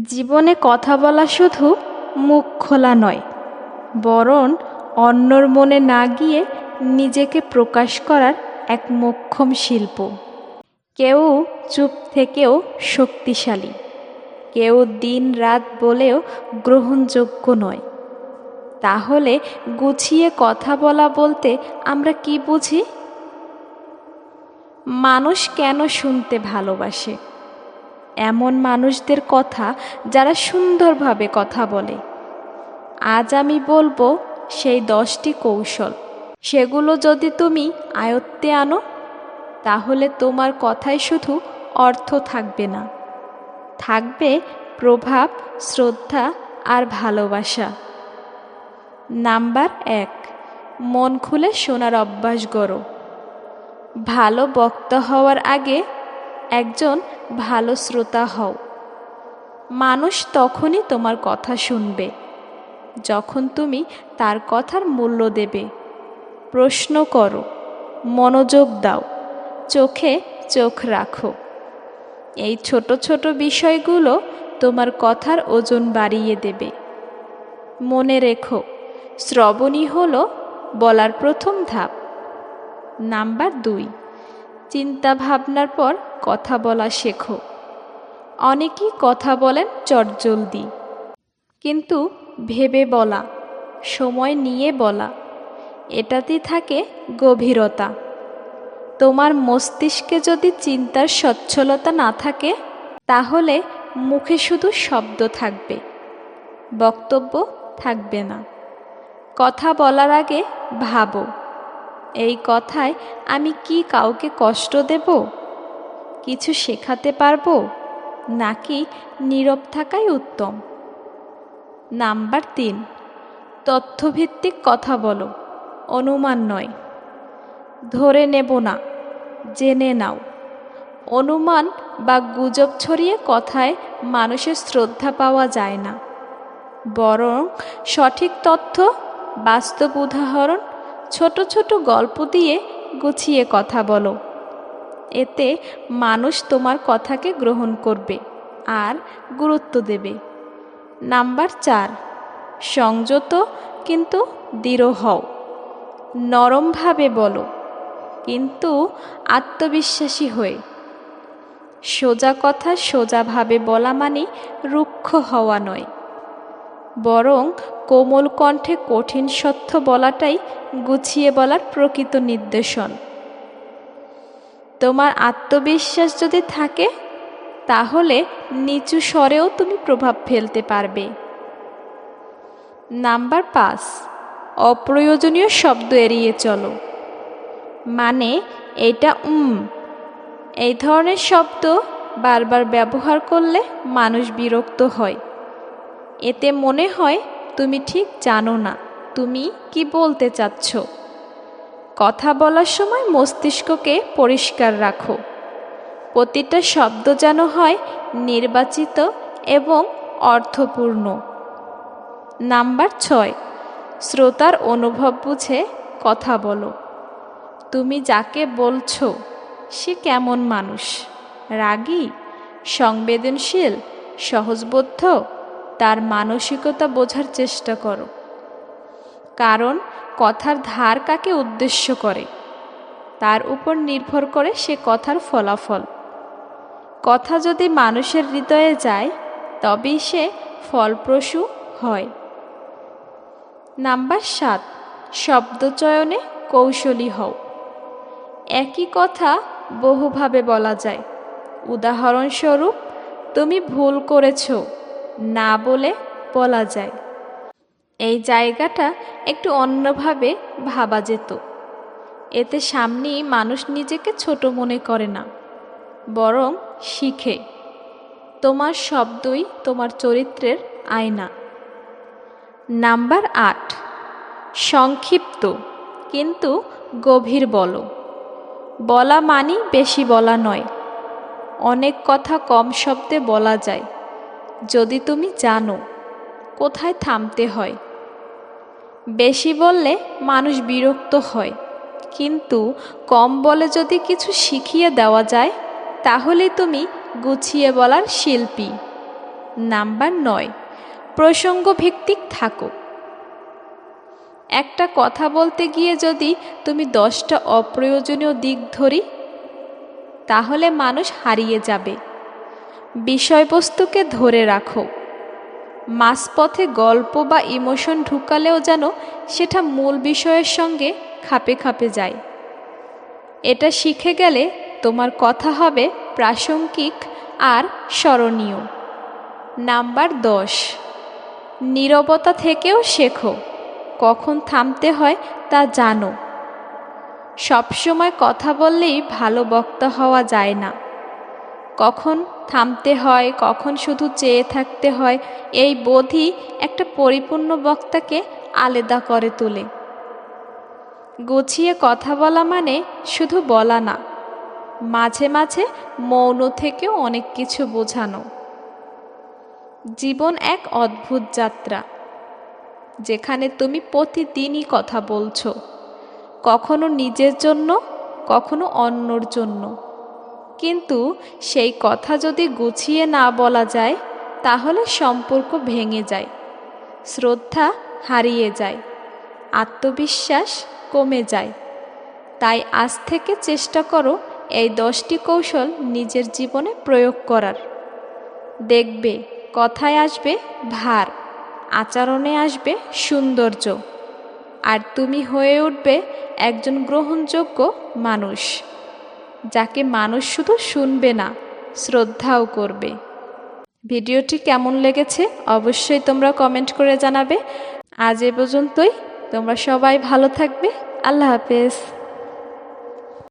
জীবনে কথা বলা শুধু মুখ খোলা নয়, বরং অন্যর মনে না গিয়ে নিজেকে প্রকাশ করার এক মোক্ষম শিল্প। কেউ চুপ থেকেও শক্তিশালী, কেউ দিন রাত বলেও গ্রহণযোগ্য নয়। তাহলে গুছিয়ে কথা বলা বলতে আমরা কি বুঝি? মানুষ কেন শুনতে ভালোবাসে? এমন মানুষদের কথা যারা সুন্দরভাবে কথা বলে। আজ আমি বলবো সেই 10টি কৌশল। সেগুলো যদি তুমি আয়ত্তে আনো, তাহলে তোমার কথায় শুধু অর্থ থাকবে না, থাকবে প্রভাব, শ্রদ্ধা আর ভালোবাসা। নাম্বার 1, মন খুলে শোনার অভ্যাস গড়ো। ভালো বক্তা হওয়ার আগে একজন ভালো শ্রোতা হও। মানুষ তখনই তোমার কথা শুনবে যখন তুমি তার কথার মূল্য দেবে। প্রশ্ন করো, মনোযোগ দাও, চোখে চোখ রাখো। এই ছোট ছোট বিষয়গুলো তোমার কথার ওজন বাড়িয়ে দেবে। মনে রেখো, শ্রবণই হলো বলার প্রথম ধাপ। নাম্বার 2, চিন্তা ভাবনার পর কথা বলা শেখো। অনেকেই কথা বলেন চটজলদি, কিন্তু ভেবে বলা, সময় নিয়ে বলা, এটাতেই থাকে গভীরতা। তোমার মস্তিষ্কে যদি চিন্তার সচ্ছলতা না থাকে, তাহলে মুখে শুধু শব্দ থাকবে, বক্তব্য থাকবে না। কথা বলার আগে ভাবো, এই কথায় আমি কি কাউকে কষ্ট দেব? কিছু শেখাতে পারবো, নাকি নীরব থাকাই উত্তম? নাম্বার 3, তথ্যভিত্তিক কথা বলো, অনুমান নয়। ধরে নেব না, জেনে নাও। অনুমান বা গুজব ছড়িয়ে কথায় মানুষের শ্রদ্ধা পাওয়া যায় না। বরং সঠিক তথ্য, বাস্তব উদাহরণ, ছোট ছোট গল্প দিয়ে গুছিয়ে কথা বলো। এতে মানুষ তোমার কথাকে গ্রহণ করবে আর গুরুত্ব দেবে। নাম্বার 4, সংযত কিন্তু দৃঢ় হও। নরমভাবে বলো, কিন্তু আত্মবিশ্বাসী হয়ে। সোজা কথা সোজাভাবে বলা মানে রুক্ষ হওয়া নয়, বরং কোমল কণ্ঠে কঠিন সত্য বলাটাই গুছিয়ে বলার প্রকৃত নির্দেশন। তোমার আত্মবিশ্বাস যদি থাকে, তাহলে নিচু স্বরেও তুমি প্রভাব ফেলতে পারবে। নাম্বার 5, অপ্রয়োজনীয় শব্দ এড়িয়ে চলো। মানে এটা এই ধরনের শব্দ বারবার ব্যবহার করলে মানুষ বিরক্ত হয়। এতে মনে হয় তুমি ঠিক জানো না তুমি কি বলতে চাচ্ছ। কথা বলার সময় মস্তিষ্ককে পরিষ্কার রাখো। প্রতিটা শব্দ যেন হয় নির্বাচিত এবং অর্থপূর্ণ। নাম্বার 6, শ্রোতার অনুভব বুঝে কথা বলো। তুমি যাকে বলছো সে কেমন মানুষ, রাগী, সংবেদনশীল, সহজবোধ্য, তার মানসিকতা বোঝার চেষ্টা করো। কারণ কথার ধার কাকে উদ্দেশ্য করে তার উপর নির্ভর করে সে কথার ফলাফল। কথা যদি মানুষের হৃদয়ে যায়, তবেই সে ফলপ্রসূ হয়। নাম্বার 7, শব্দচয়নে কৌশলী হও। একই কথা বহুভাবে বলা যায়। উদাহরণস্বরূপ, তুমি ভুল করেছো না বলে বলা যায়, এই জায়গাটা একটু অন্যভাবে ভাবা যেত। এতে সামনেই মানুষ নিজেকে ছোট মনে করে না, বরং শিখে। তোমার শব্দই তোমার চরিত্রের আয়না। নাম্বার 8, সংক্ষিপ্ত কিন্তু গভীর বলো। বলা মানি বেশি বলা নয়। অনেক কথা কম শব্দে বলা যায় যদি তুমি জানো কোথায় থামতে হয়। বেশি বললে মানুষ বিরক্ত হয়, কিন্তু কম বলে যদি কিছু শিখিয়ে দেওয়া যায়, তাহলে তুমি গুছিয়ে বলার শিল্পী। নাম্বার 9, প্রসঙ্গভিত্তিক থাকো। একটা কথা বলতে গিয়ে যদি তুমি 10টা অপ্রয়োজনীয় দিক ধরি, তাহলে মানুষ হারিয়ে যাবে। বিষয়বস্তুকে ধরে রাখো। মাঝপথে গল্প বা ইমোশন ঢুকালেও যেন সেটা মূল বিষয়ের সঙ্গে খাপে খাপে যায়। এটা শিখে গেলে তোমার কথা হবে প্রাসঙ্গিক আর স্মরণীয়। নাম্বার 10, নীরবতা থেকেও শেখো। কখন থামতে হয় তা জানো। সবসময় কথা বললেই ভালো বক্তা হওয়া যায় না। কখন থামতে হয়, কখন শুধু চেয়ে থাকতে হয়, এই বোধই একটা পরিপূর্ণ বক্তাকে আলাদা করে তোলে। গুছিয়ে কথা বলা মানে শুধু বলা না, মাঝে মাঝে মৌন থেকেও অনেক কিছু বোঝানো। জীবন এক অদ্ভুত যাত্রা, যেখানে তুমি প্রতিদিনই কথা বলছো, কখনো নিজের জন্য, কখনো অন্যর জন্য। কিন্তু সেই কথা যদি গুছিয়ে না বলা যায়, তাহলে সম্পর্ক ভেঙে যায়, শ্রদ্ধা হারিয়ে যায়, আত্মবিশ্বাস কমে যায়। তাই আজ থেকে চেষ্টা করো এই 10টি কৌশল নিজের জীবনে প্রয়োগ করার। দেখবে কথায় আসবে ভার, আচরণে আসবে সৌন্দর্য, আর তুমি হয়ে উঠবে একজন গ্রহণযোগ্য মানুষ, যাকে মানুষ শুধু শুনবে না, শ্রদ্ধাও করবে। ভিডিওটি কেমন লেগেছে অবশ্যই তোমরা কমেন্ট করে জানাবে। আজ এ পর্যন্তই। তোমরা সবাই ভালো থাকবে। আল্লাহ হাফেজ।